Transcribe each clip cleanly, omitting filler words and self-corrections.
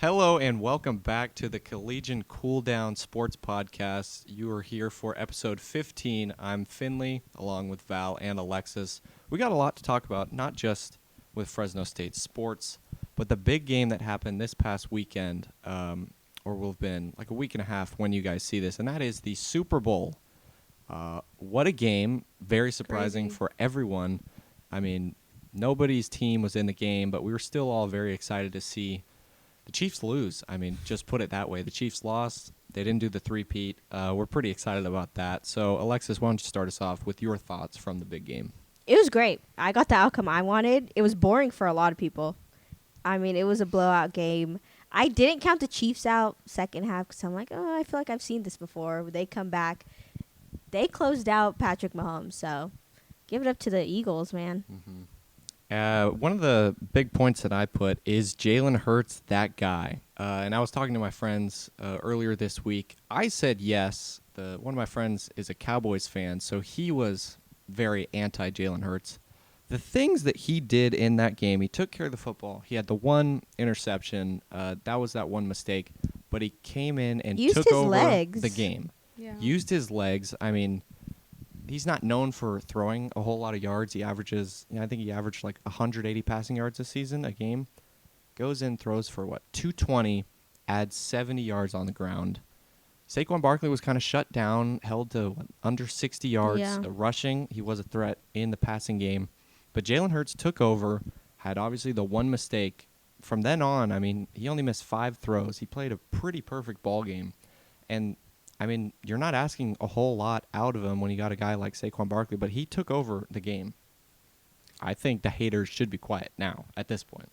Hello and welcome back to the Colegian Cooldown Sports Podcast. You are here for episode 15. I'm Finnley, along with Val and Alexis. We got a lot to talk about, not just with Fresno State sports, but the big game that happened this past weekend, or will have been like a week and a half when you guys see this, and that is the Super Bowl. What a game. Very surprising for everyone. I mean, nobody's team was in the game, but we were still all very excited to see the Chiefs lose. I mean, just put it that way. The Chiefs lost. They didn't do the three-peat. We're pretty excited about that. So, Alexis, why don't you start us off with your thoughts from the big game? It was great. I got the outcome I wanted. It was boring for a lot of people. I mean, it was a blowout game. I didn't count the Chiefs out second half because I'm like, I feel like I've seen this before. They come back. They closed out Patrick Mahomes. So, give it up to the Eagles, man. Mm-hmm. One of the big points that I put is Jalen Hurts that guy. And I was talking to my friends earlier this week. I said yes. One of my friends is a Cowboys fan, so he was very anti-Jalen Hurts. The things that he did in that game, he took care of the football. He had the one interception. That was that one mistake. But he came in and took over the game. Yeah. Used his legs. I mean, he's not known for throwing a whole lot of yards. He averages, I think he averaged like 180 passing yards this season a game. Goes in, throws for 220, adds 70 yards on the ground. Saquon Barkley was kind of shut down, held to under 60 yards rushing. He was a threat in the passing game. But Jalen Hurts took over, had obviously the one mistake. From then on, I mean, he only missed 5 throws. He played a pretty perfect ball game. And I mean, you're not asking a whole lot out of him when you got a guy like Saquon Barkley, but he took over the game. I think the haters should be quiet now at this point.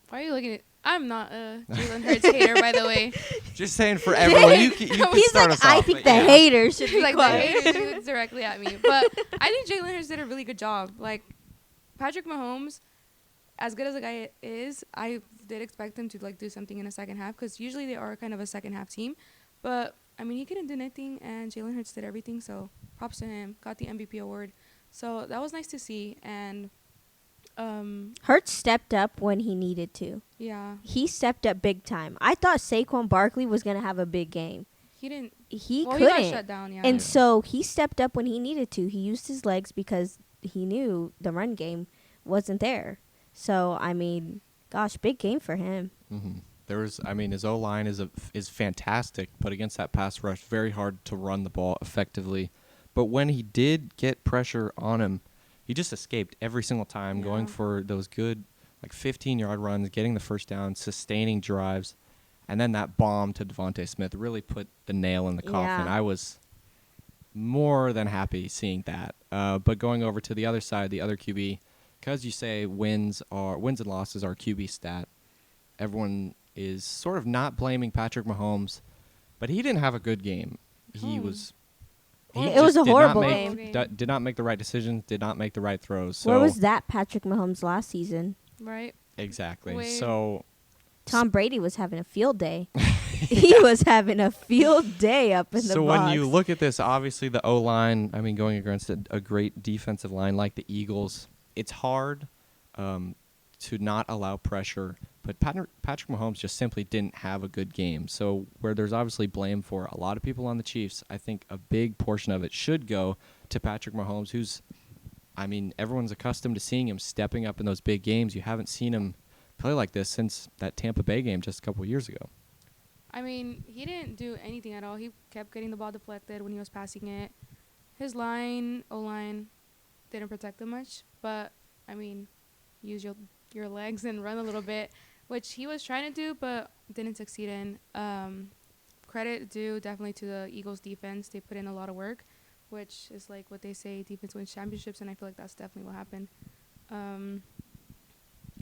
Why are you looking at... I'm not a Jalen Hurts hater, by the way. Just saying for everyone, you can start us off. I think the haters should be Like, quiet. the haters directly at me. But I think Jalen Hurts did a really good job. Like, Patrick Mahomes, as good as the guy is, I did expect him to, do something in the second half, because usually they are kind of a second-half team. But I mean, he couldn't do anything, and Jalen Hurts did everything, so props to him. Got the MVP award. So that was nice to see, and Hurts stepped up when he needed to. yeah. He stepped up big time. I thought Saquon Barkley was going to have a big game. He didn't. He Well, couldn't. he got shut down, yeah. And so he stepped up when he needed to. He used his legs because he knew the run game wasn't there. So, I mean, gosh, big game for him. Mm-hmm. His O-line is fantastic, but against that pass rush, very hard to run the ball effectively. But when he did get pressure on him, he just escaped every single time, going for those good 15-yard runs, getting the first down, sustaining drives, and then that bomb to Devontae Smith really put the nail in the coffin. Yeah. I was more than happy seeing that. But going over to the other side, the other QB, because you say wins and losses are QB stat, everyone is sort of not blaming Patrick Mahomes, but he didn't have a good game. It was a horrible game. Did not make the right decisions, did not make the right throws. So Where was that Patrick Mahomes last season? Right. Exactly. Wait. So Tom Brady was having a field day. He was having a field day up in the box. So when you look at this, obviously the O-line, I mean, going against a great defensive line like the Eagles, it's hard to not allow pressure. But Patrick Mahomes just simply didn't have a good game. So where there's obviously blame for a lot of people on the Chiefs, I think a big portion of it should go to Patrick Mahomes, who's, I mean, everyone's accustomed to seeing him stepping up in those big games. You haven't seen him play like this since that Tampa Bay game just a couple of years ago. I mean, he didn't do anything at all. He kept getting the ball deflected when he was passing it. His O-line, didn't protect him much. But, I mean, use your legs and run a little bit, which he was trying to do but didn't succeed in. Credit due definitely to the Eagles defense. They put in a lot of work, which is like what they say, defense wins championships, and I feel like that's definitely what happened.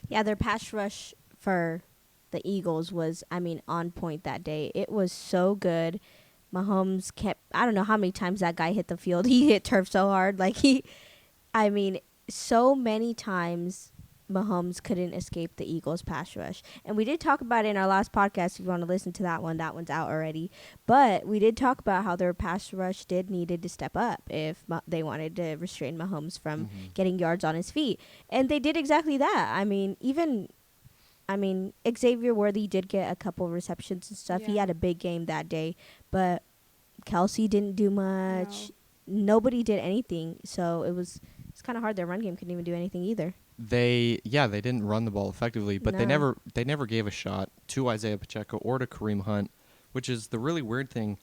Yeah, their pass rush for the Eagles was, on point that day. It was so good. Mahomes I don't know how many times that guy hit the field. He hit turf so hard. So many times Mahomes couldn't escape the Eagles' pass rush. And we did talk about it in our last podcast. If you want to listen to that one's out already. But we did talk about how their pass rush needed to step up if they wanted to restrain Mahomes from getting yards on his feet. And they did exactly that. I mean, Xavier Worthy did get a couple receptions and stuff. He Yeah. had a big game that day, but Kelsey didn't do much. Nobody did anything, so it's kind of hard. Their run game couldn't even do anything either. They didn't run the ball effectively, but they No. never gave a shot to Isaiah Pacheco or to Kareem Hunt, which is the really weird thing.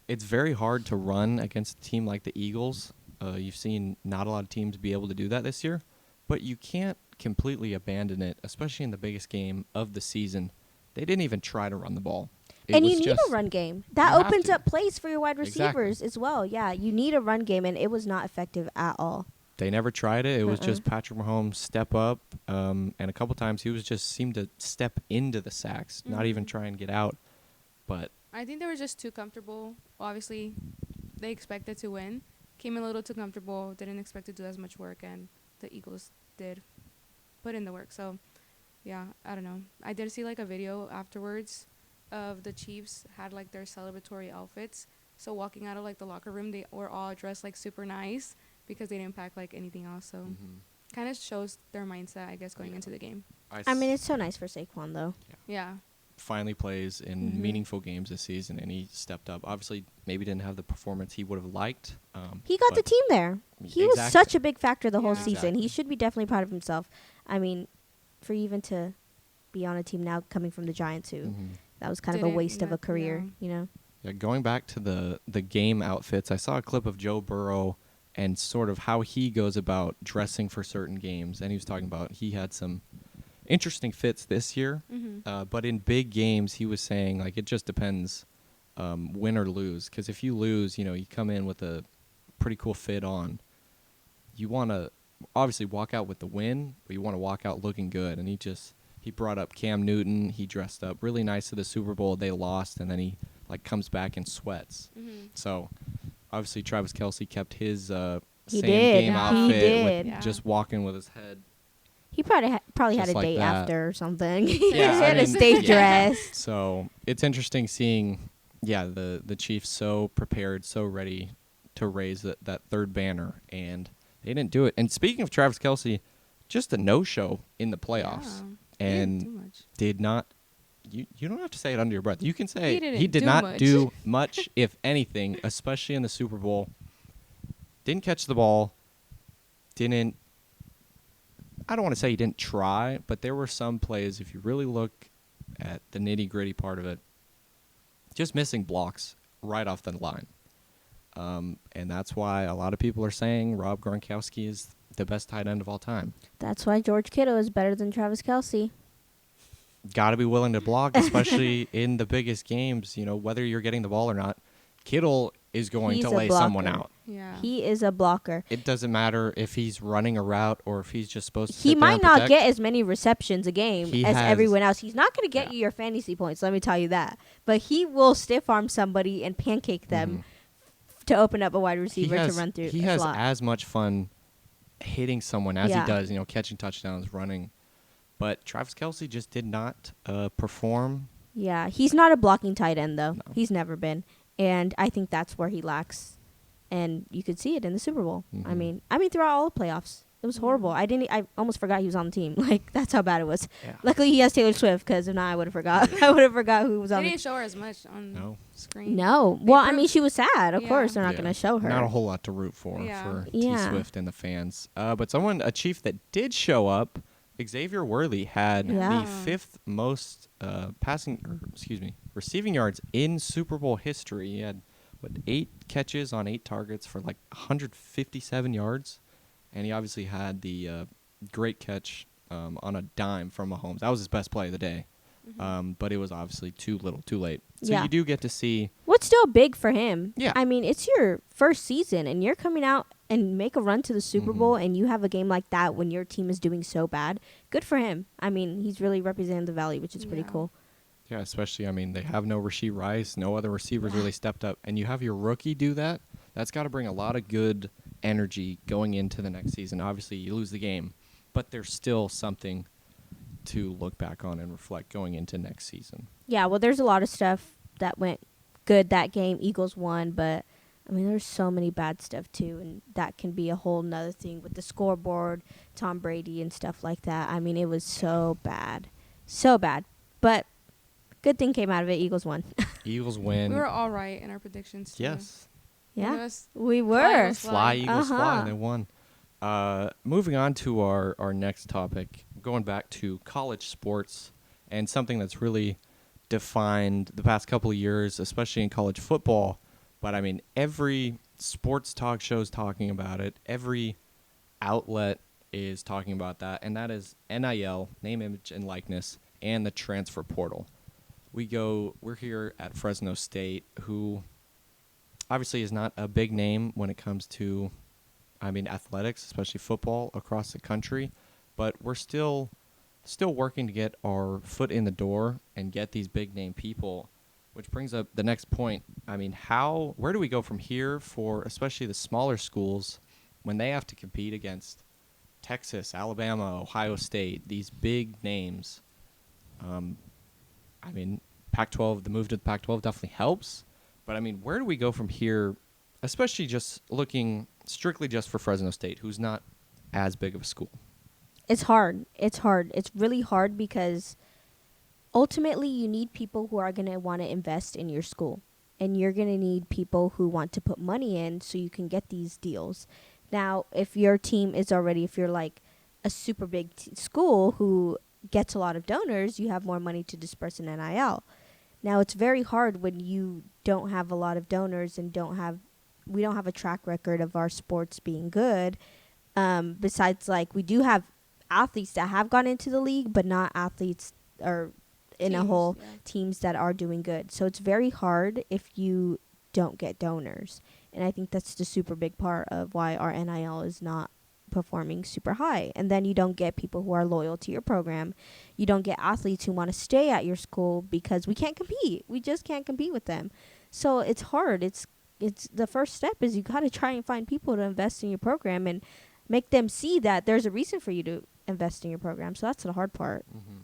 It's very hard to run against a team like the Eagles. You've seen not a lot of teams be able to do that this year, but you can't completely abandon it, especially in the biggest game of the season. They didn't even try to run the ball. And you need a run game. That You have opens to. up plays for your wide Exactly. receivers as well. Yeah, you need a run game, and it was not effective at all. They never tried it. It was just Patrick Mahomes step up, and a couple times he seemed to step into the sacks, not even try and get out. But I think they were just too comfortable. Obviously, they expected to win. Came in a little too comfortable. Didn't expect to do as much work, and the Eagles did put in the work. So, yeah, I don't know. I did see like a video afterwards of the Chiefs had like their celebratory outfits. So walking out of like the locker room, they were all dressed like super nice because they didn't pack like anything else. So kind of shows their mindset, I guess, going into the game. I mean, it's so nice for Saquon, though. Yeah. Finally plays in meaningful games this season, and he stepped up. Obviously, maybe didn't have the performance he would have liked. He got the but team there. He was Exactly. such a big factor the whole Yeah. season. Exactly. He should be definitely proud of himself. I mean, for even to be on a team now coming from the Giants, who that was kind of a Didn't waste of a not- career, yeah. you know? Yeah, going back to the game outfits, I saw a clip of Joe Burrow and sort of how he goes about dressing for certain games, and he was talking about he had some interesting fits this year, but in big games, he was saying like it just depends, win or lose. Because if you lose, you come in with a pretty cool fit on. You want to obviously walk out with the win, but you want to walk out looking good. And he brought up Cam Newton. He dressed up really nice to the Super Bowl. They lost, and then he like comes back in sweats. So obviously Travis Kelce kept his He same did. game Yeah. outfit He did. with Yeah. just walking with his head. He probably had Just a like date that. after or something. Yeah, he had I a mean, stage yeah. dress. So it's interesting seeing, the Chiefs so prepared, so ready to raise that third banner, and they didn't do it. And speaking of Travis Kelce, just a no-show in the playoffs, Yeah. He didn't and do much. did not. You don't have to say it under your breath. You can say He didn't he did do not much. do much, if anything, especially in the Super Bowl. Didn't catch the ball. Didn't. I don't want to say he didn't try, but there were some plays, if you really look at the nitty-gritty part of it, just missing blocks right off the line. And that's why a lot of people are saying Rob Gronkowski is the best tight end of all time. That's why George Kittle is better than Travis Kelce. Got to be willing to block, especially in the biggest games, whether you're getting the ball or not. Kittle is going He's to a lay someone blocker. out. Yeah. He is a blocker. It doesn't matter if he's running a route or if he's just supposed to He sit there might and not protect. get as many receptions a game He as has- everyone else. He's not going to get Yeah. you your fantasy points, let me tell you that. But he will stiff arm somebody and pancake them to open up a wide receiver to run through. He a has slot. as much fun hitting someone as Yeah. he does, catching touchdowns, running. But Travis Kelce just did not perform. Yeah, he's not a blocking tight end though. No. He's never been, and I think that's where he lacks. And you could see it in the Super Bowl. I Mhm. mean, throughout all the playoffs, it was horrible. I almost forgot he was on the team. Like that's how bad it was. Yeah. Luckily, he has Taylor Swift because if not, I would have forgot. I would have forgot who was They on. didn't show her as much on No. screen. No, well, I proved- mean, she was sad. Of Yeah. course, they're not Yeah. going to show her. Not a whole lot to root for Yeah. T Yeah. Swift and the fans. But a Chief that did show up, Xavier Worthy had Yeah. the fifth most receiving yards in Super Bowl history. He had 8 catches on 8 targets for like 157 yards, and he obviously had the great catch on a dime from Mahomes. That was his best play of the day. But it was obviously too little, too late. So Yeah. you do get to see. What's still big for him? Yeah. I mean, it's your first season, and you're coming out and make a run to the Super Bowl, and you have a game like that when your team is doing so bad. Good for him. I mean, he's really representing the Valley, which is pretty Yeah. cool. Yeah, especially, they have no Rasheed Rice. No other receivers really stepped up. And you have your rookie do that. That's got to bring a lot of good energy going into the next season. Obviously, you lose the game, but there's still something to look back on and reflect going into next season. Yeah, well, there's a lot of stuff that went good that game. Eagles won, but, I mean, there's so many bad stuff, too, and that can be a whole nother thing with the scoreboard, Tom Brady, and stuff like that. I mean, it was so bad. So bad. But good thing came out of it. Eagles won. Eagles win. We were all right in our predictions too. Yes. One of Yeah, us we fly, were. Eagles Fly, Eagles, fly. Uh-huh. And they won. Moving on to our next topic, going back to college sports and something that's really defined the past couple of years, especially in college football. But, I mean, every sports talk show is talking about it. Every outlet is talking about that, and that is NIL, name, image, and likeness, and the transfer portal. We're here at Fresno State, who obviously is not a big name when it comes to, I mean, athletics, especially football across the country, but we're still working to get our foot in the door and get these big name people, which brings up the next point. I mean, where do we go from here for especially the smaller schools when they have to compete against Texas, Alabama, Ohio State, these big names? I mean, Pac-12, the move to the Pac-12 definitely helps, but I mean, where do we go from here, especially just looking strictly just for Fresno State, who's not as big of a school? It's hard. It's hard. It's really hard because ultimately you need people who are going to want to invest in your school. And you're going to need people who want to put money in so you can get these deals. Now, if your team is already, if you're like a super big school who gets a lot of donors, you have more money to disperse in NIL. Now, it's very hard when you don't have a lot of donors and we don't have a track record of our sports being good. Besides, like, we do have athletes that have gone into the league, but not athletes or in a whole teams that are doing good. So it's very hard if you don't get donors. And I think that's the super big part of why our NIL is not performing super high. And then you don't get people who are loyal to your program. You don't get athletes who want to stay at your school because we can't compete. We just can't compete with them. So it's hard. It's the first step is you got to try and find people to invest in your program and make them see that there's a reason for you to invest in your program. So that's the hard part. Mm-hmm.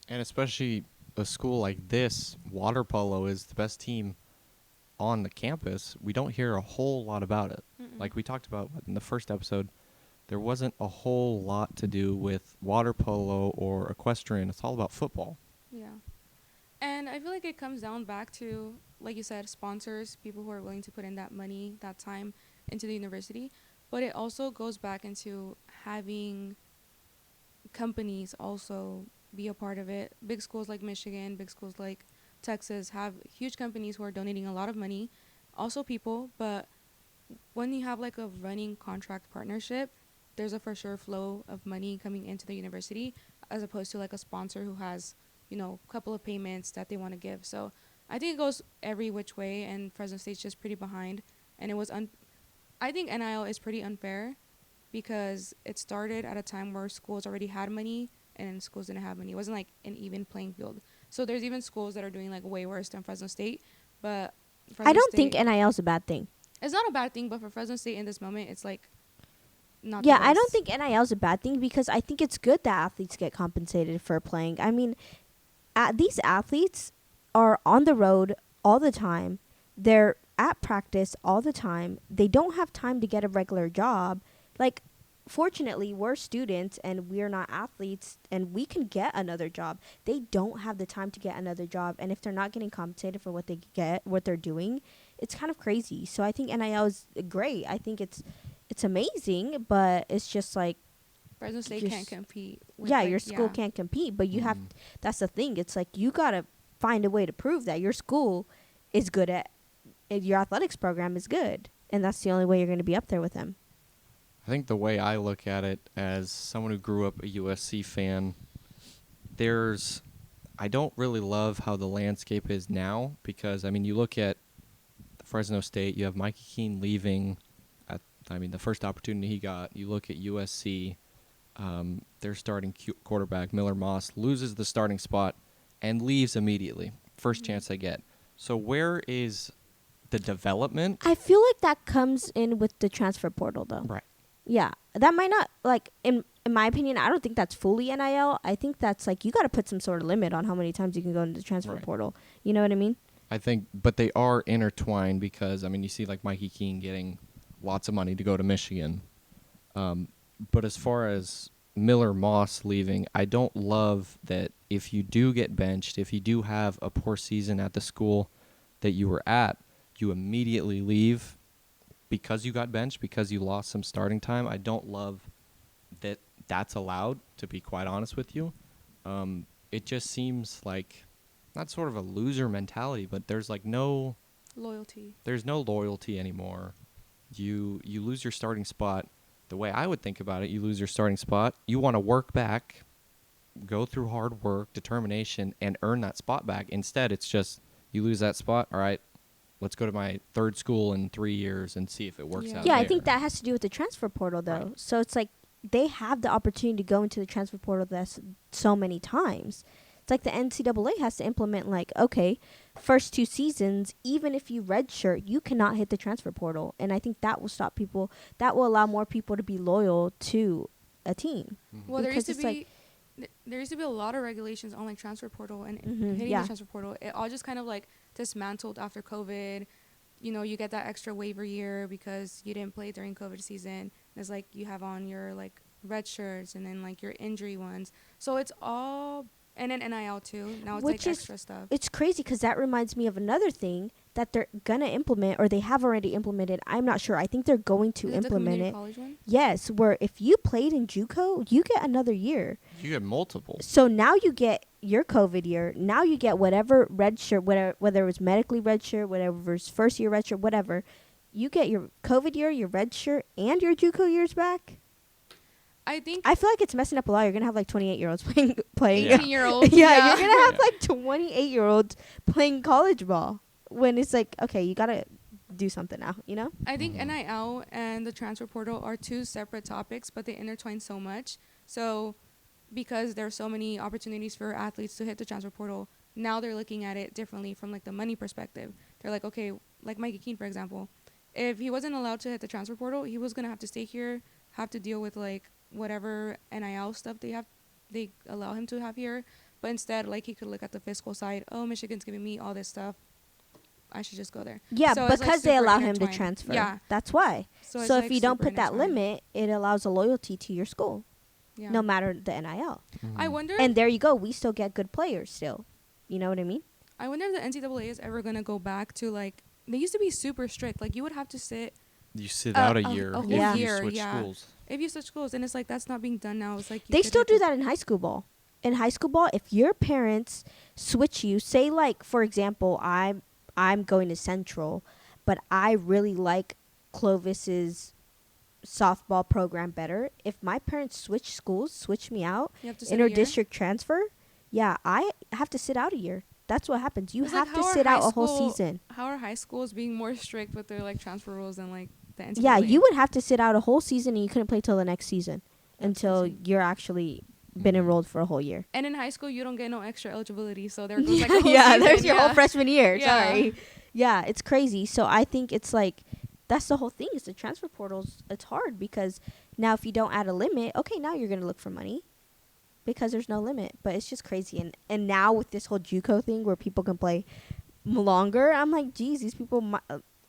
And especially a school like this, water polo is the best team on the campus. We don't hear a whole lot about it. Mm-mm. Like we talked about in the first episode, there wasn't a whole lot to do with water polo or equestrian. It's all about football. Yeah. And I feel like it comes down back to, like you said, sponsors, people who are willing to put in that money, that time into the university. But it also goes back into having companies also be a part of it. Big schools like Michigan, big schools like Texas have huge companies who are donating a lot of money. Also people, but when you have like a running contract partnership, there's a for sure flow of money coming into the university as opposed to like a sponsor who has, a couple of payments that they want to give. So I think it goes every which way, and Fresno State's just pretty behind. And it was I think NIL is pretty unfair because it started at a time where schools already had money and schools didn't have money. It wasn't like an even playing field. So there's even schools that are doing like way worse than Fresno State. But Fresno I don't State, think NIL is a bad thing. it's not a bad thing, but for Fresno State in this moment, it's like not. Yeah, the I don't best. think NIL is a bad thing because I think it's good that athletes get compensated for playing. I mean, these athletes are on the road all the time. They're at practice all the time. They don't have time to get a regular job. Like, fortunately, we're students and we're not athletes and we can get another job. They don't have the time to get another job. And if they're not getting compensated for what they're doing, it's kind of crazy. So I think NIL is great. I think it's amazing, but it's just like, Fresno State can't compete. With your school can't compete, but you have, that's the thing. It's like, you got to find a way to prove that your school is good your athletics program is good. And that's the only way you're going to be up there with them. I think the way I look at it as someone who grew up a USC fan, I don't really love how the landscape is now because, I mean, you look at Fresno State, you have Mikey Keene leaving the first opportunity he got. You look at USC, their starting quarterback, Miller Moss, loses the starting spot and leaves immediately. First chance they get. So where is the development? I feel like that comes in with the transfer portal, though. Right. Yeah, that might not, like, in my opinion, I don't think that's fully NIL. I think that's, like, you got to put some sort of limit on how many times you can go into the transfer portal. You know what I mean? I think, but they are intertwined because, I mean, you see, like, Mikey Keene getting lots of money to go to Michigan. But as far as Miller Moss leaving, I don't love that if you do get benched, if you do have a poor season at the school that you were at, you immediately leave because you got benched, because you lost some starting time. I don't love that that's allowed, to be quite honest with you. It just seems like not sort of a loser mentality, but there's like no Loyalty. there's no loyalty anymore. You lose your starting spot. The way I would think about it, you lose your starting spot. You want to work back, go through hard work, determination, and earn that spot back. Instead, it's just you lose that spot. All right, let's go to my third school in 3 years and see if it works out. Yeah, I there. think that has to do with the transfer portal, though. Right. So it's like they have the opportunity to go into the transfer portal so many times. It's like the NCAA has to implement, like, okay, first 2 seasons, even if you redshirt, you cannot hit the transfer portal. And I think that will stop people. That will allow more people to be loyal to a team. Well, there used to Because it's be there used to be a lot of regulations on like transfer portal and hitting yeah. the transfer portal. It all just kind of like dismantled after COVID. You know, you get that extra waiver year because you didn't play during COVID season. It's like you have on your like red shirts and then like your injury ones. So it's all, and then NIL too. Now it's Which like is- extra stuff. It's crazy because that reminds me of another thing that they're going to implement, or they have already implemented. I'm not sure. I think they're going to Is it the implement community it. college one? Yes, where if you played in JUCO, you get another year. You get multiple. So now you get your COVID year. Now you get whatever red shirt, whether it was medically red shirt, whatever it was first year red shirt, whatever. You get your COVID year, your red shirt, and your JUCO years back. I think I feel like it's messing up a lot. You're gonna have like 28-year-olds playing. Yeah. 18-year-olds. Yeah, you're gonna have like 28-year-olds playing college ball when it's like, okay, you gotta do something now, you know? I think Mhm. NIL and the transfer portal are 2 separate topics, but they intertwine so much. So because there are so many opportunities for athletes to hit the transfer portal, now they're looking at it differently from like the money perspective. They're like, okay, like Mikey Keene, for example, if he wasn't allowed to hit the transfer portal, he was going to have to stay here, have to deal with like whatever NIL stuff they allow him to have here. But instead, like, he could look at the fiscal side. Oh, Michigan's giving me all this stuff. I should just go there. Yeah, So it's, like, because they super allow him to intertwined. transfer. Yeah. That's why. So, it's, So like, if you don't super put that intertwined. limit, it allows a loyalty to your school, Yeah. no matter the NIL. I wonder. And there you go. We still get good players still. You know what I mean? I wonder if the NCAA is ever gonna go back to like they used to be super strict. Like you would have to sit You sit out a year a whole if year, you switch yeah. schools. if you switch schools, and it's like that's not being done now. It's like you They could still hit do the- that in high school ball. In high school ball, if your parents switch you, say like for example, I'm going to Central, but I really like Clovis's softball program better. If my parents switch me out, You have to sit a year? inter-district transfer, yeah, I have to sit out a year. That's what happens. You It's like, have to how are sit high out a whole school- season. How are high schools being more strict with their like transfer rules than like the NCAA? Yeah, you would have to sit out a whole season and you couldn't play till the next season until crazy. you're actually been Mhm. enrolled for a whole year. And in high school, you don't get no extra eligibility, so there goes like a whole yeah, season. there's your yeah. whole freshman year. Yeah. Sorry. Yeah, it's crazy. So I think it's like that's the whole thing is the transfer portals. It's hard because now if you don't add a limit, okay, now you're gonna look for money because there's no limit. But it's just crazy. And now with this whole JUCO thing where people can play longer, I'm like, geez, these people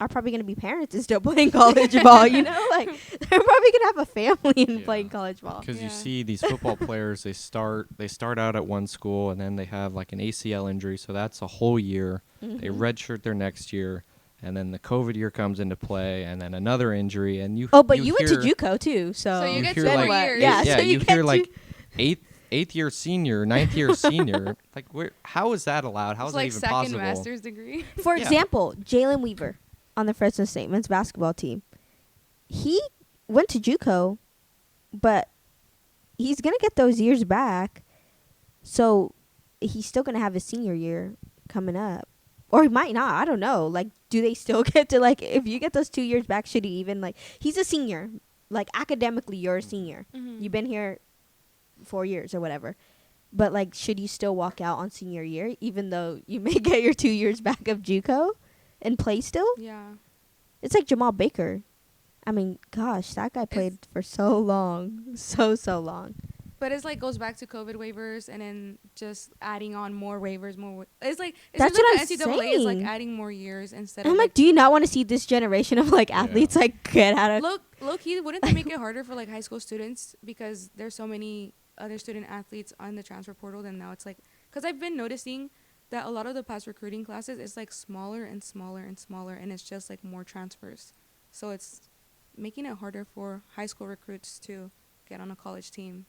are probably gonna be parents and still playing college ball. You know, like they're probably gonna have a family and Yeah. playing college ball. Because you Yeah. see these football players, they start out at one school and then they have like an ACL injury, so that's a whole year. They Mhm. redshirt their next year, and then the COVID year comes into play, and then another injury, and you. Oh, but you went to hear- JUCO too, so So you get hear, 2 more like, years. Yeah, yeah, so you get hear to- like eighth year senior, ninth year senior. Like, how is that allowed? How It's is like that even second possible? master's degree. For Yeah. example, Jalen Weaver on the Fresno State men's basketball team. He went to JUCO, but he's going to get those years back. So he's still going to have his senior year coming up. Or he might not. I don't know. Like, do they still get to, like, if you get those 2 years back, should he even, like, he's a senior. Like, academically, you're a senior. Mhm. You've been here 4 years or whatever. But, like, should you still walk out on senior year, even though you may get your 2 years back of JUCO and play still? Yeah. It's like Jamal Baker. I mean, gosh, that guy played for so long. So long. But it's like goes back to COVID waivers and then just adding on more waivers, it's like it That's seems what like I'm the NCAA is like saying. adding more years instead I'm of like, do you not want to see this generation of like athletes like get out of? low key, wouldn't that make it harder for like high school students because there's so many other student athletes on the transfer portal? Then now it's like, because I've been noticing that a lot of the past recruiting classes is like smaller and smaller and smaller, and it's just like more transfers. So it's making it harder for high school recruits to get on a college team.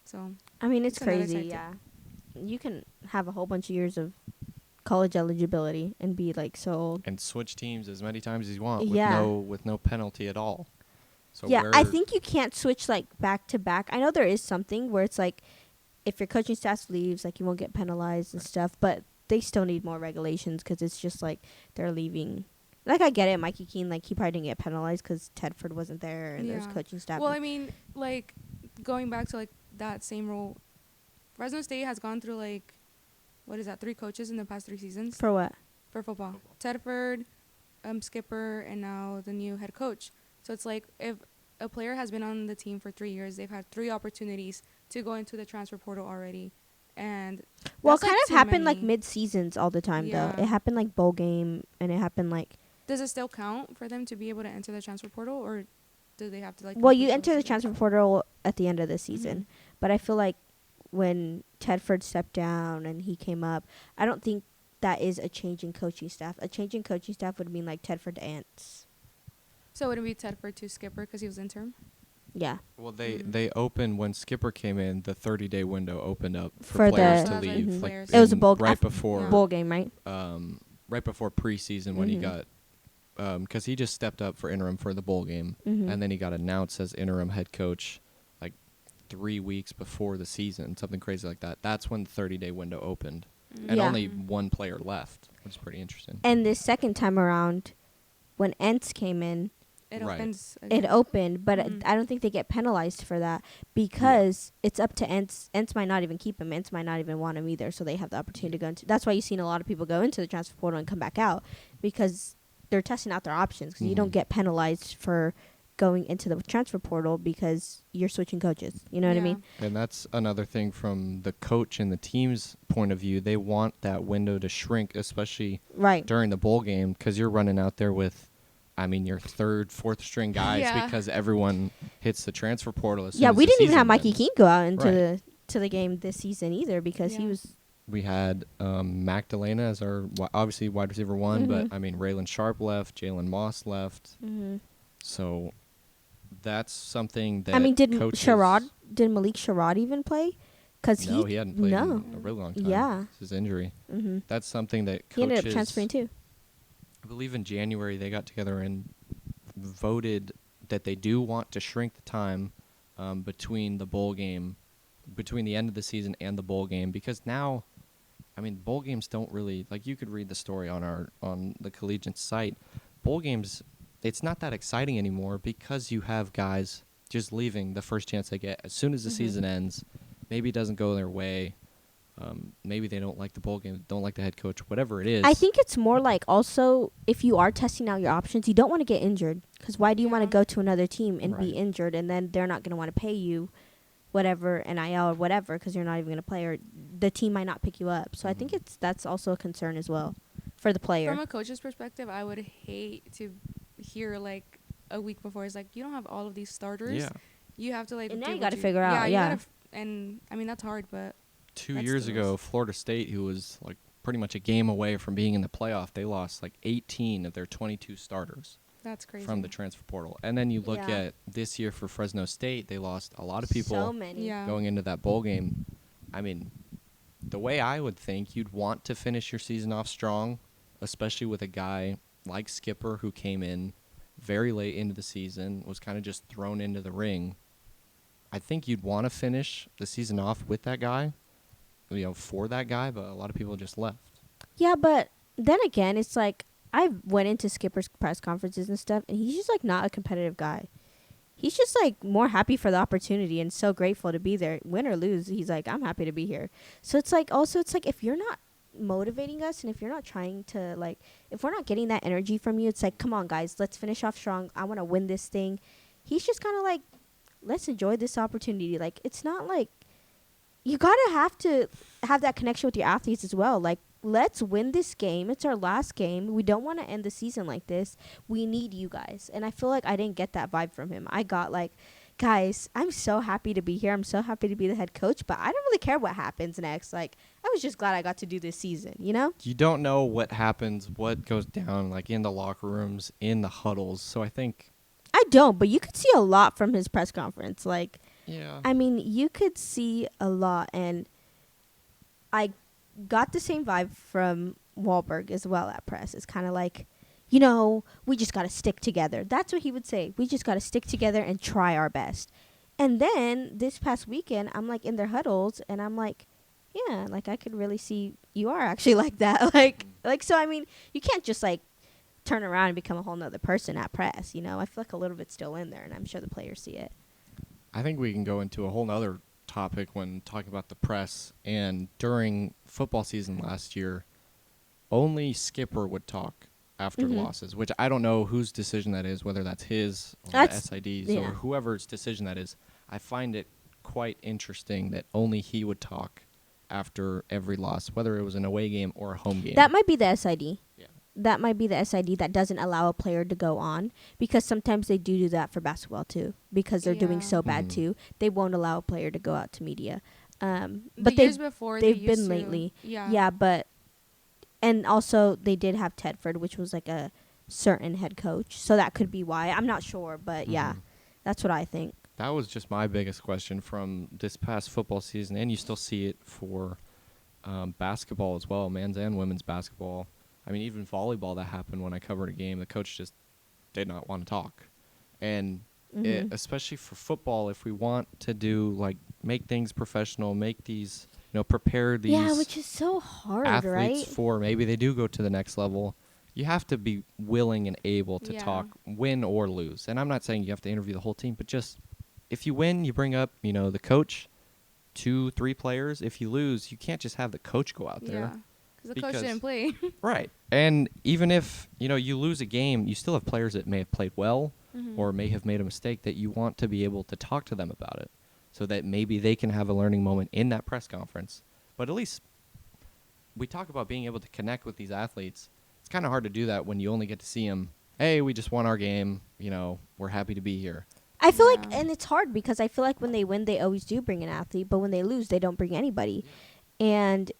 So I mean, it's another crazy. side Yeah, you can have a whole bunch of years of college eligibility and be like so old. And switch teams as many times as you want Yeah. with no penalty at all. So Yeah, I think you can't switch like back to back. I know there is something where it's like if your coaching staff leaves, like you won't get penalized and stuff, but they still need more regulations because it's just like they're leaving. Like I get it, Mikey Keene, like he probably didn't get penalized because Tedford wasn't there and there's Yeah. coaching staff. Well, I mean, like going back to like that same role, Fresno State has gone through like, what is that, 3 coaches in the past 3 seasons For what? for football. Tedford, skipper, and now the new head coach. So it's like if a player has been on the team for 3 years, they've had 3 opportunities to go into the transfer portal already. And Well, it that's, like, kind of too happened like many. mid-seasons all the time though. Yeah. It happened like bowl game and it happened like Does it still count for them to be able to enter the transfer portal, or do they have to like? well, you complete enter the those transfer portal at the end of the season. Mhm. But I feel like when Tedford stepped down and he came up, I don't think that is a change in coaching staff. A change in coaching staff would mean like Tedford to Ants. So would it be Tedford to skipper because he was interim? Yeah. Well, they Mhm. they opened when Skipper came in. The 30-day window opened up For for players the- to So that's leave. like Like players. It was a in- bowl right af- before Yeah. Bowl game, right? right before preseason when he Mhm. got because he just stepped up for interim for the bowl game, Mhm. and then he got announced as interim head coach like 3 weeks before the season, something crazy like that. That's when the 30-day window opened, and Yeah. only one player left, which is pretty interesting. And this second time around, when Ents came in, It Right. opens. it again. opened, but Mhm. I don't think they get penalized for that because it's up to Ents. Ents might not even keep him. Ents might not even want him either, so they have the opportunity to go into. That's why you've seen a lot of people go into the transfer portal and come back out because they're testing out their options because you don't Mhm. get penalized for going into the transfer portal because you're switching coaches. You know what I mean? And that's another thing from the coach and the team's point of view. They want that window to shrink, especially Right. during the bowl game, because you're running out there with, I mean, your 3rd, 4th string guys Yeah. because everyone hits the transfer portal as soon Yeah, as we the didn't even season have Mikey ends. Keene go out into Right. the game this season either because he Yeah. was. We had Magdalena as our obviously wide receiver 1, Mhm. but I mean Raylan Sharp left, Jalen Moss left, Mhm. so that's something that I mean, did coaches, Malik Sherrod even play? Because No, he hadn't played no. in a really long time. Yeah. It's his injury. Mm-hmm. That's something that He coaches. ended up transferring too. I believe in January they got together and voted that they do want to shrink the time between the bowl game, between the end of the season and the bowl game, because now, I mean, bowl games don't really, like, you could read the story on the Collegian site. Bowl games, it's not that exciting anymore because you have guys just leaving the first chance they get as soon as the Mhm. season ends. Maybe it doesn't go their way. Maybe they don't like the bowl game, don't like the head coach, whatever it is. I think it's more like also if you are testing out your options, you don't want to get injured because why do you want to Yeah. go to another team and be Right. injured and then they're not going to want to pay you whatever NIL or whatever because you're not even going to play or the team might not pick you up. So I think Mhm. that's also a concern as well for the player. From a coach's perspective, I would hate to hear like a week before it's like you don't have all of these starters. Yeah. You have to like. And now do you what gotta figure out, you yeah. gotta and I mean that's hard, but 2 That's years the ago, most. Florida State, who was like pretty much a game away from being in the playoff, they lost like 18 of their 22 starters that's crazy. from the transfer portal. And then you look Yeah. at this year for Fresno State, they lost a lot of people So many. Yeah. going into that bowl game. I mean, the way I would think, you'd want to finish your season off strong, especially with a guy like Skipper who came in very late into the season, was kind of just thrown into the ring. I think you'd want to finish the season off with that guy, for that guy, but a lot of people just left. Yeah, but then again, it's like I went into Skipper's press conferences and stuff, and he's just like not a competitive guy. He's just like more happy for the opportunity and so grateful to be there, win or lose. He's like, I'm happy to be here. So it's like also it's like if you're not motivating us and if you're not trying to like if we're not getting that energy from you, it's like come on guys, let's finish off strong. I want to win this thing. He's just kind of like let's enjoy this opportunity. Like, it's not like you gotta have to have that connection with your athletes as well. Like, let's win this game. It's our last game. We don't want to end the season like this. We need you guys. And I feel like I didn't get that vibe from him. I got like, guys, I'm so happy to be here. I'm so happy to be the head coach, but I don't really care what happens next. Like, I was just glad I got to do this season, you know? You don't know what happens, what goes down, like in the locker rooms, in the huddles. So I think, I don't, but you could see a lot from his press conference. Like, yeah, I mean, you could see a lot, and I got the same vibe from Wahlberg as well at press. It's kind of like, you know, we just got to stick together. That's what he would say. We just got to stick together and try our best. And then this past weekend, I'm like in their huddles, and I'm like, yeah, like I could really see you are actually like that. like so. I mean, you can't just like turn around and become a whole nother person at press. You know, I feel like a little bit's still in there, and I'm sure the players see it. I think we can go into a whole nother topic when talking about the press. And during football season last year, only Skipper would talk after losses, which I don't know whose decision that is, whether that's his or the SID's or whoever's decision that is. I find it quite interesting that only he would talk after every loss, whether it was an away game or a home game. That might be the SID. Yeah. That might be the SID that doesn't allow a player to go on, because sometimes they do that for basketball too, because they're doing so bad too. They won't allow a player to go out to media. But years before they've been lately. Yeah, but and also they did have Tedford, which was like a certain head coach, so that could be why. I'm not sure, but yeah, that's what I think. That was just my biggest question from this past football season, and you still see it for basketball as well, men's and women's basketball. I mean, even volleyball, that happened when I covered a game. The coach just did not want to talk. And especially for football, if we want to do, like, make things professional, make these, prepare these which is so hard, athletes right? for maybe they do go to the next level, you have to be willing and able to talk, win or lose. And I'm not saying you have to interview the whole team, but just if you win, you bring up, the coach, 2-3 players. If you lose, you can't just have the coach go out there. Because the coach didn't play. Right. And even if, you lose a game, you still have players that may have played well or may have made a mistake that you want to be able to talk to them about it so that maybe they can have a learning moment in that press conference. But at least we talk about being able to connect with these athletes. It's kind of hard to do that when you only get to see them, hey, we just won our game, we're happy to be here. I feel like, and it's hard because I feel like when they win, they always do bring an athlete, but when they lose, they don't bring anybody. And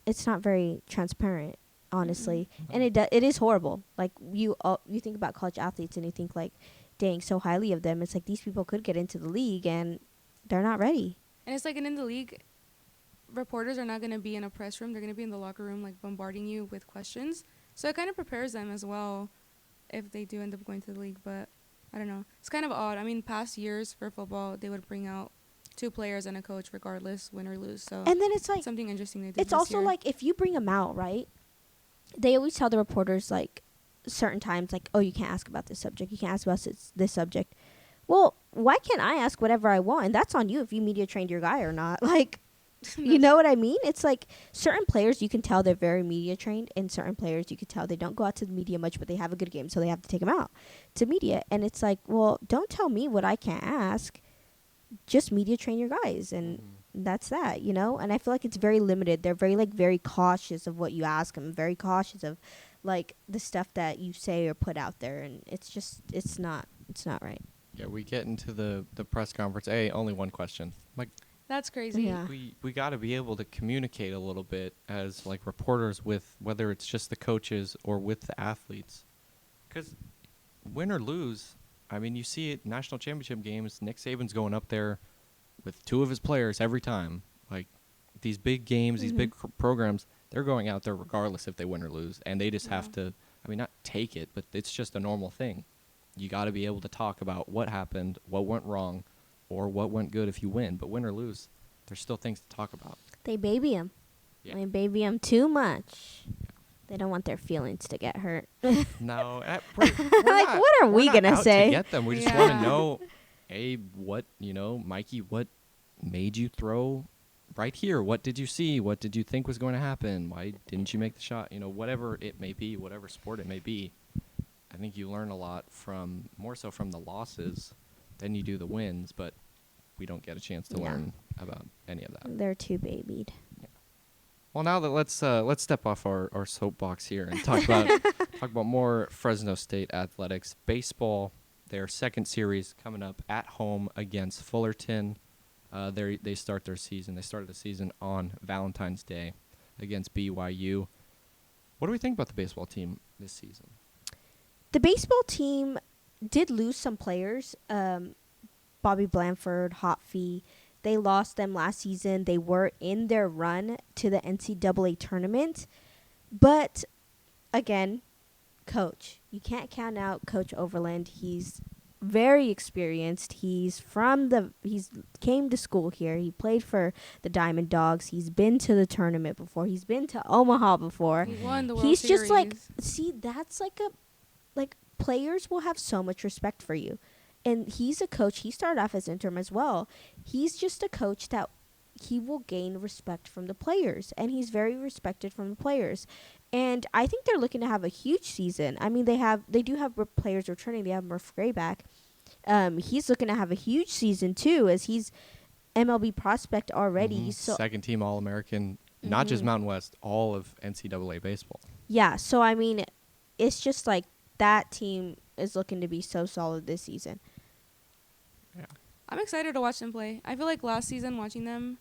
it's not very transparent, honestly. And it is horrible. Like, you think about college athletes and you think, like, dang, so highly of them. It's like these people could get into the league and they're not ready. And it's like, and in the league, reporters are not going to be in a press room. They're going to be in the locker room, like, bombarding you with questions. So it kind of prepares them as well if they do end up going to the league. But I don't know. It's kind of odd. I mean, past years for football, they would bring out 2 players and a coach regardless, win or lose. So and then it's like something interesting they did. It's also like if you bring them out, right? They always tell the reporters like certain times, like, oh, you can't ask about this subject. You can't ask about this subject. Well, why can't I ask whatever I want? And that's on you if you media trained your guy or not. Like, you know what I mean? It's like certain players you can tell they're very media trained, and certain players you can tell they don't go out to the media much, but they have a good game, so they have to take them out to media. And it's like, well, don't tell me what I can't ask. Just media train your guys, and that's that, And I feel like it's very limited. They're very cautious of what you ask them, very cautious of like the stuff that you say or put out there, and it's not right. Yeah, we get into the press conference. Hey, only one question. Like, that's crazy. Yeah. We got to be able to communicate a little bit as like reporters with whether it's just the coaches or with the athletes, because win or lose, I mean, you see it national championship games. Nick Saban's going up there with 2 of his players every time. Like these big games, these big programs, they're going out there regardless if they win or lose, and they just have to. I mean, not take it, but it's just a normal thing. You got to be able to talk about what happened, what went wrong, or what went good if you win. But win or lose, there's still things to talk about. They baby them. Yeah. They baby them too much. They don't want their feelings to get hurt. No, like, what are we gonna say? To get them, we just want to know, hey, what Mikey, what made you throw right here? What did you see? What did you think was going to happen? Why didn't you make the shot? Whatever it may be, whatever sport it may be. I think you learn a lot more so from the losses then you do the wins, but we don't get a chance to Yeah. learn about any of that. They're too babied. Well, now that let's step off our soapbox here and talk about more Fresno State athletics. Baseball, their second series coming up at home against Fullerton. They start their season. They started the season on Valentine's Day against BYU. What do we think about the baseball team this season? The baseball team did lose some players. Bobby Blanford, Hotfee. They lost them last season. They were in their run to the NCAA tournament. But, again, coach. You can't count out Coach Overland. He's very experienced. He's came to school here. He played for the Diamond Dogs. He's been to the tournament before. He's been to Omaha before. He won the World He's Series. just like, see, that's like players will have so much respect for you. And he's a coach. He started off as interim as well. He's just a coach that he will gain respect from the players. And he's very respected from the players. And I think they're looking to have a huge season. I mean, they do have players returning. They have Murph Gray back. He's looking to have a huge season, too, as he's MLB prospect already. Mm-hmm. So Second team All-American, not just Mountain West, all of NCAA baseball. yeah, so I mean, it's just like that team is looking to be so solid this season. Yeah. I'm excited to watch them play. I feel like last season watching them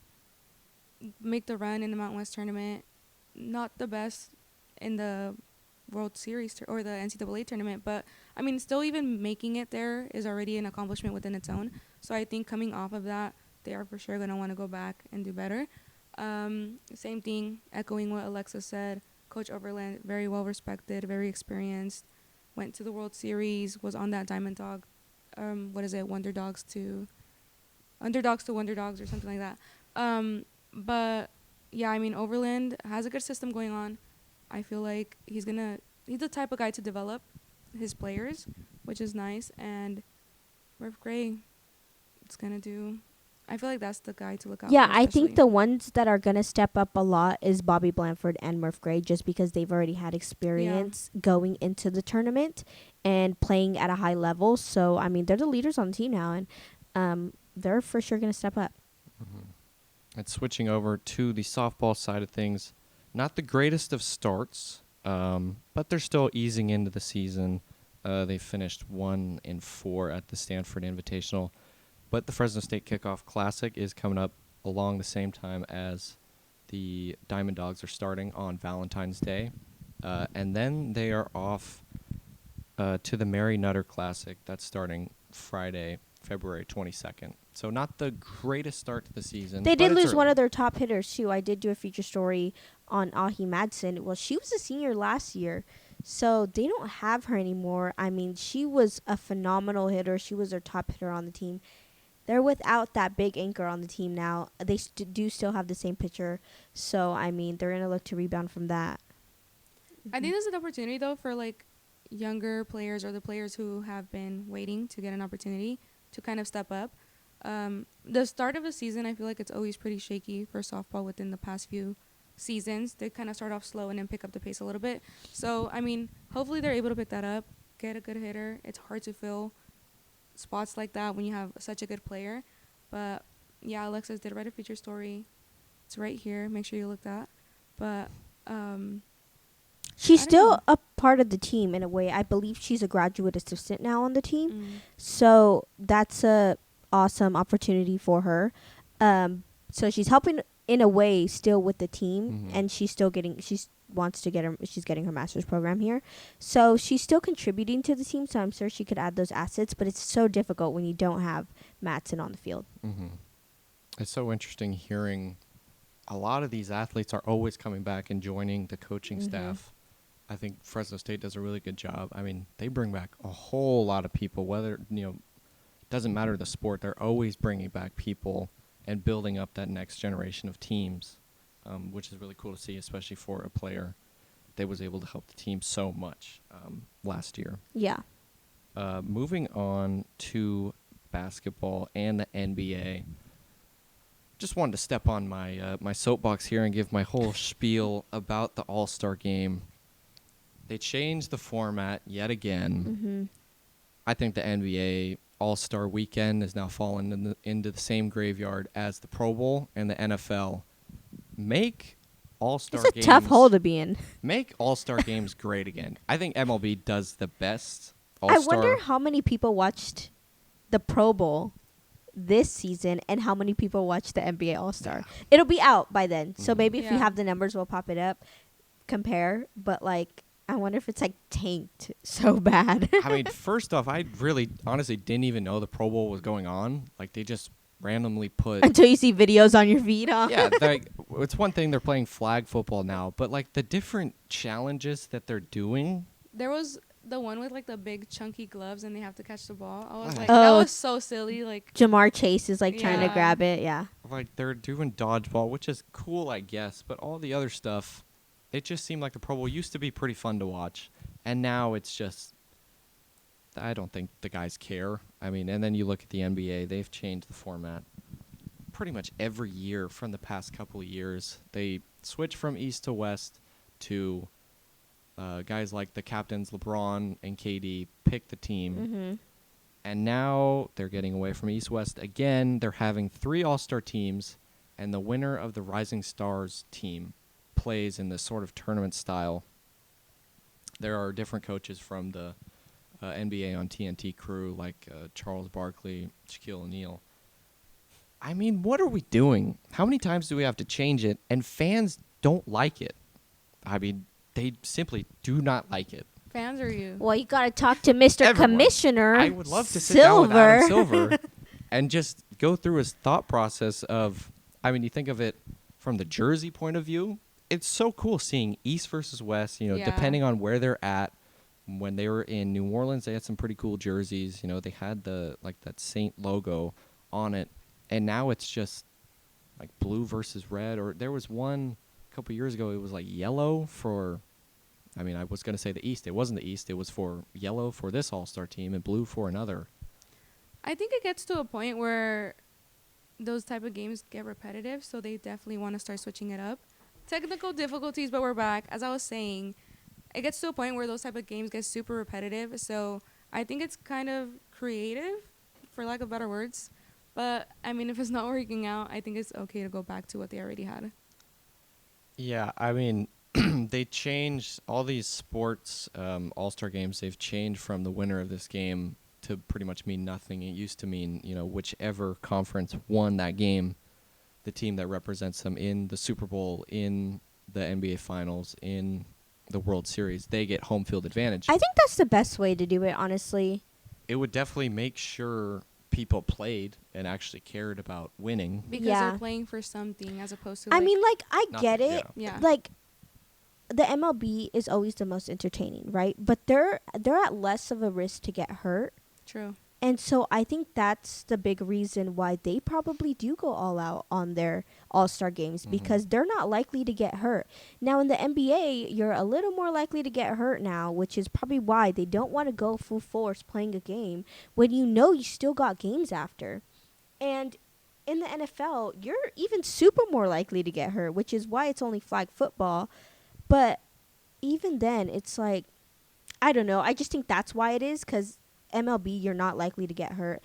make the run in the Mountain West tournament, not the best in the World Series or the NCAA tournament, but I mean, still even making it there is already an accomplishment within its own. So I think coming off of that, they are for sure going to want to go back and do better. Same thing, echoing what Alexis said. Coach Overland, very well respected, very experienced. Went to the World Series, was on that Diamond Dog. Underdogs to Wonder Dogs or something like that. But yeah, I mean, Overland has a good system going on. I feel like he's the type of guy to develop his players, which is nice. And Murph Gray, I feel like that's the guy to look out Yeah, for. I think especially. the ones that are going to step up a lot is Bobby Blanford and Murph Gray, just because they've already had experience going into the tournament and playing at a high level. So, I mean, they're the leaders on the team now, and they're for sure going to step up. Mm-hmm. And switching over to the softball side of things, not the greatest of starts, but they're still easing into the season. They finished 1-4 at the Stanford Invitational. But the Fresno State Kickoff Classic is coming up along the same time as the Diamond Dogs are starting on Valentine's Day. And then they are off to the Mary Nutter Classic. That's starting Friday, February 22nd. So not the greatest start to the season. They but did it's lose one early. of their top hitters, too. I did do a feature story on Ahi Madsen. Well, she was a senior last year, so they don't have her anymore. I mean, she was a phenomenal hitter. She was their top hitter on the team. They're without that big anchor on the team now. They do still have the same pitcher, so, I mean, they're going to look to rebound from that. I think there's an opportunity, though, for, like, younger players or the players who have been waiting to get an opportunity to kind of step up. The start of the season, I feel like it's always pretty shaky for softball within the past few seasons. They kind of start off slow and then pick up the pace a little bit. So, I mean, hopefully they're able to pick that up, get a good hitter. It's hard to fill spots like that when you have such a good player. But, yeah, Alexis did write a feature story. It's right here. Make sure you look that. But, She's I don't still know. a part of the team in a way. I believe she's a graduate assistant now on the team. So that's a awesome opportunity for her. So she's helping in a way still with the team, Mhm. and she's getting her master's program here. So she's still contributing to the team, so I'm sure she could add those assets, but it's so difficult when you don't have Matson on the field. Mm-hmm. It's so interesting hearing a lot of these athletes are always coming back and joining the coaching staff. I think Fresno State does a really good job. I mean, they bring back a whole lot of people, whether, doesn't matter the sport. They're always bringing back people and building up that next generation of teams, which is really cool to see, especially for a player that was able to help the team so much last year. Yeah. Moving on to basketball and the NBA. Just wanted to step on my soapbox here and give my whole spiel about the All-Star Game. They changed the format yet again. Mm-hmm. I think the NBA All-Star Weekend has now fallen into the same graveyard as the Pro Bowl and the NFL. Make All-Star games. It's a tough hole to be in. Make All-Star games great again. I think MLB does the best I All-Star. wonder how many people watched the Pro Bowl this season and how many people watched the NBA All-Star. Yeah. It'll be out by then. So maybe if we Yeah. have the numbers, we'll pop it up, compare. But, like, I wonder if it's, like, tanked so bad. I mean, first off, I really honestly didn't even know the Pro Bowl was going on. Like, they just randomly put... Until you see videos on your feed, huh? Yeah, like, it's one thing they're playing flag football now, but, like, the different challenges that they're doing... There was the one with like the big chunky gloves and they have to catch the ball. I was like, Oh. that was so silly. Like, Jamar Chase is, like, trying to Yeah. grab it. Yeah. Like, they're doing dodgeball, which is cool, I guess, but all the other stuff, it just seemed like the Pro Bowl used to be pretty fun to watch, and now it's just... I don't think the guys care. I mean, and then you look at the NBA, they've changed the format pretty much every year from the past couple of years. They switch from East to West to guys like the captains LeBron and KD pick the team. Mm-hmm. And now they're getting away from East-West again. They're having 3 All-Star teams, and the winner of the Rising Stars team plays in this sort of tournament style. There are different coaches from the NBA on TNT crew, like Charles Barkley, Shaquille O'Neal. I mean, what are we doing? How many times do we have to change it? And fans don't like it. I mean, they simply do not like it. fans or you? Well, you got to talk to Mr. Everyone. Commissioner I would love to sit down with Silver. Adam Silver and just go through his thought process of, I mean, you think of it from the Jersey point of view. It's so cool seeing East versus West, Yeah. depending on where they're at. When they were in New Orleans, they had some pretty cool jerseys. They had that Saint logo on it. And now it's just like blue versus red. Or there was one a couple years ago, it was like yellow for, I mean, I was going to say the East. It wasn't the East. It was for yellow for this All-Star team and blue for another. I think it gets to a point where those type of games get repetitive, so they definitely want to start switching it up. Technical difficulties, but we're back. As I was saying, it gets to a point where those type of games get super repetitive, so I think it's kind of creative, for lack of better words. But, I mean, if it's not working out, I think it's okay to go back to what they already had. Yeah, I mean, they changed all these sports All-Star games. They've changed from the winner of this game to pretty much mean nothing. It used to mean, whichever conference won that game, the team that represents them in the Super Bowl, in the NBA Finals, in the World Series, they get home field advantage. I think that's the best way to do it, honestly. It would definitely make sure people played and actually cared about winning. Because Yeah. they're playing for something as opposed to, I mean, like, I Not- get it. yeah. Like, the MLB is always the most entertaining, right? But they're at less of a risk to get hurt. True. And so I think that's the big reason why they probably do go all out on their All-Star games, Mhm. because they're not likely to get hurt. Now, in the NBA, you're a little more likely to get hurt now, which is probably why they don't want to go full force playing a game when you still got games after. And in the NFL, you're even super more likely to get hurt, which is why it's only flag football. But even then, it's like, I don't know. I just think that's why it is, because MLB, you're not likely to get hurt.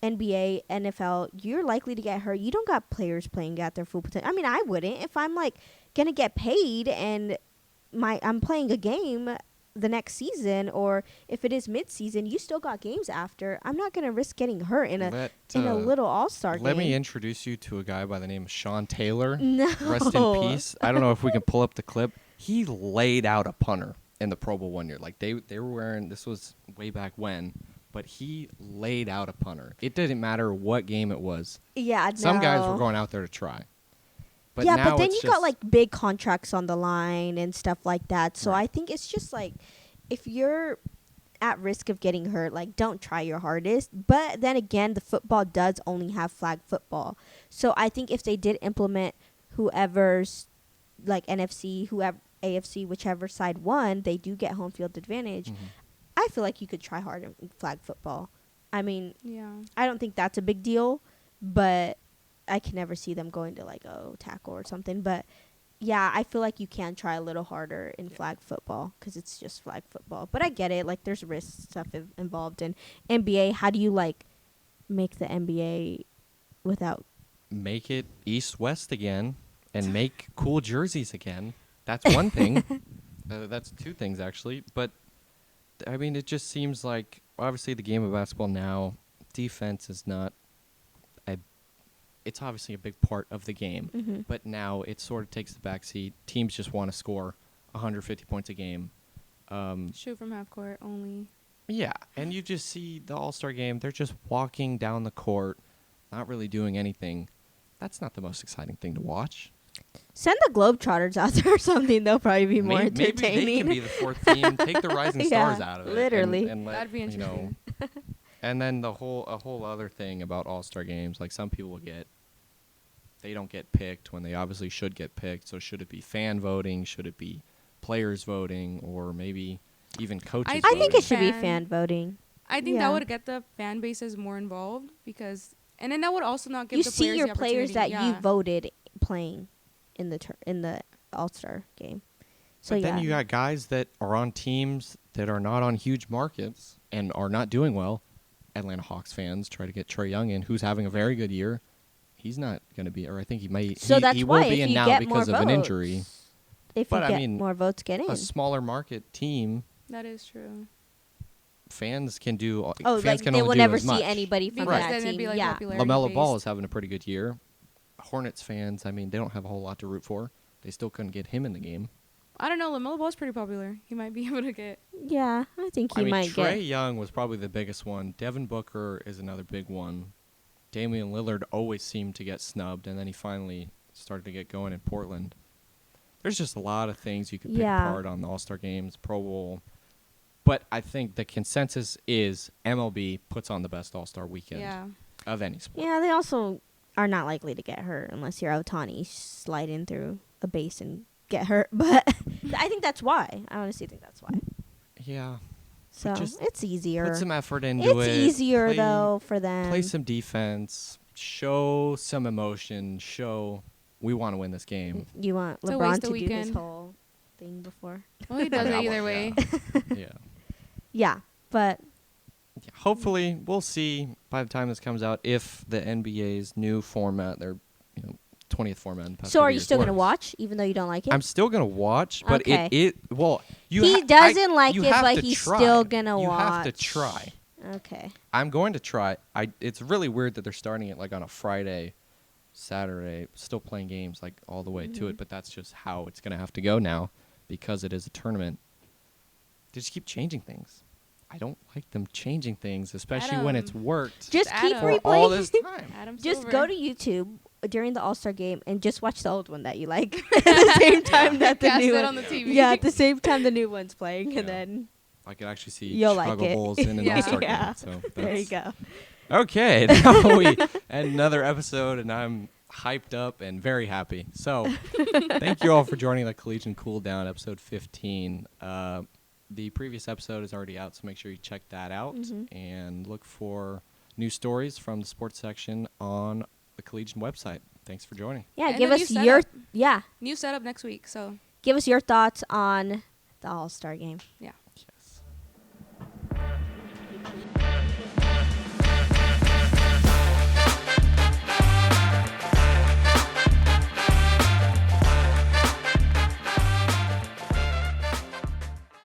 NBA, NFL, you're likely to get hurt. You don't got players playing at their full potential. I mean, I wouldn't. If I'm, like, going to get paid and I'm playing a game the next season, or if it is mid-season, you still got games after. I'm not going to risk getting hurt in a little All-Star game. Let me introduce you to a guy by the name of Sean Taylor. No. Rest in peace. I don't know if we can pull up the clip. He laid out a punter in the Pro Bowl one year. Like, they were wearing, this was way back when, but he laid out a punter. It didn't matter what game it was. Yeah, Some guys were no. going out there to try. But yeah, now but then it's you just, got, like, big contracts on the line and stuff like that. So Right. I think it's just, like, if you're at risk of getting hurt, like, don't try your hardest. But then again, the football does only have flag football. So I think if they did implement whoever's, like, NFC, whoever, AFC, whichever side won, they do get home field advantage. Mhm. I feel like you could try hard in flag football. I mean, Yeah. I don't think that's a big deal, but I can never see them going to, like, tackle or something. But yeah, I feel like you can try a little harder in flag football because it's just flag football. But I get it. Like, there's risk stuff involved in NBA. How do you, like, make the NBA without... Make it East-West again and make cool jerseys again. That's one thing. That's two things, actually. But, I mean, it just seems like, obviously, the game of basketball now, defense is not it's obviously a big part of the game. Mm-hmm. But now it sort of takes the backseat. Teams just want to score 150 points a game. Shoot from half court only. Yeah, and you just see the All-Star game. They're just walking down the court, not really doing anything. That's not the most exciting thing to watch. Send the Globetrotters out there or something. They'll probably be more entertaining. Maybe they can be the fourth team. Take the Rising Stars out of it. Literally. And let, That'd be interesting. And then a whole other thing about All-Star games, like some people they don't get picked when they obviously should get picked. So should it be fan voting? Should it be players voting? Or maybe even coaches I voting? I think it should be fan voting. I think Yeah. that would get the fan bases more involved and then that would also not give You the see players your the players that opportunity. you voted playing in the All-Star game. So But yeah. then you got guys that are on teams that are not on huge markets and are not doing well. Atlanta Hawks fans try to get Trae Young in, who's having a very good year. He's not going to be, or I think he might. So that's he why will be if in you now get because more of an votes, injury. if But you I get mean, more votes, get in. A smaller market team, That is true. fans can do. Oh, fans like can they only will do never as see much. anybody from Because that then it'd team. be like Yeah. popularity LaMelo based. Ball is having a pretty good year. Hornets fans, I mean, they don't have a whole lot to root for. They still couldn't get him in the game. I don't know. LaMelo Ball's pretty popular. He might be able to get. Yeah, I think he I mean, might Trae get. Young was probably the biggest one. Devin Booker is another big one. Damian Lillard always seemed to get snubbed, and then he finally started to get going in Portland. There's just a lot of things you could pick Yeah. apart on the All-Star Games, Pro Bowl. But I think the consensus is MLB puts on the best All-Star weekend Yeah. of any sport. Yeah, they also are not likely to get hurt unless you're Otani sliding through a base and get hurt. But I think that's why. I honestly think that's why. Yeah. So just it's easier. Put some effort into it. It's easier Play- though for them. Play some defense. Show some emotion. Show we want to win this game. You want It's a LeBron waste to of do his weekend. whole thing before. Well, he does That it one, either way. Yeah. Yeah, but Yeah, hopefully, we'll see by the time this comes out if the NBA's new format, their 20th format. In the past so couple are you years still gonna works. watch even though you don't like it? I'm still gonna watch, but Okay. he doesn't like you it, have but to he's try. still gonna You have to watch. try. Okay. I'm going to try. It's really weird that they're starting it like on a Friday, Saturday, still playing games like all the way to it, but that's just how it's gonna have to go now because it is a tournament. They just keep changing things. I don't like them changing things, especially when it's worked Just keep Adam. for replaying. all this time. Adam Just Silver. go to YouTube during the All-Star game and just watch the old one that you like at the same time that the Cast new it one. on the TV. Yeah, at the same time the new one's playing, and Yeah. then I could actually see You'll like Chicago it. Bulls in an Yeah. All-Star Yeah. game. So there you that's- go. Okay, now we end another episode, and I'm hyped up and very happy. So thank you all for joining the Colegian Cooldown, episode 15. The previous episode is already out, so make sure you check that out and look for new stories from the sports section on the Colegian website. Thanks for joining. Yeah, And give the us new your setup. yeah, New setup next week. So give us your thoughts on the All-Star game. yeah.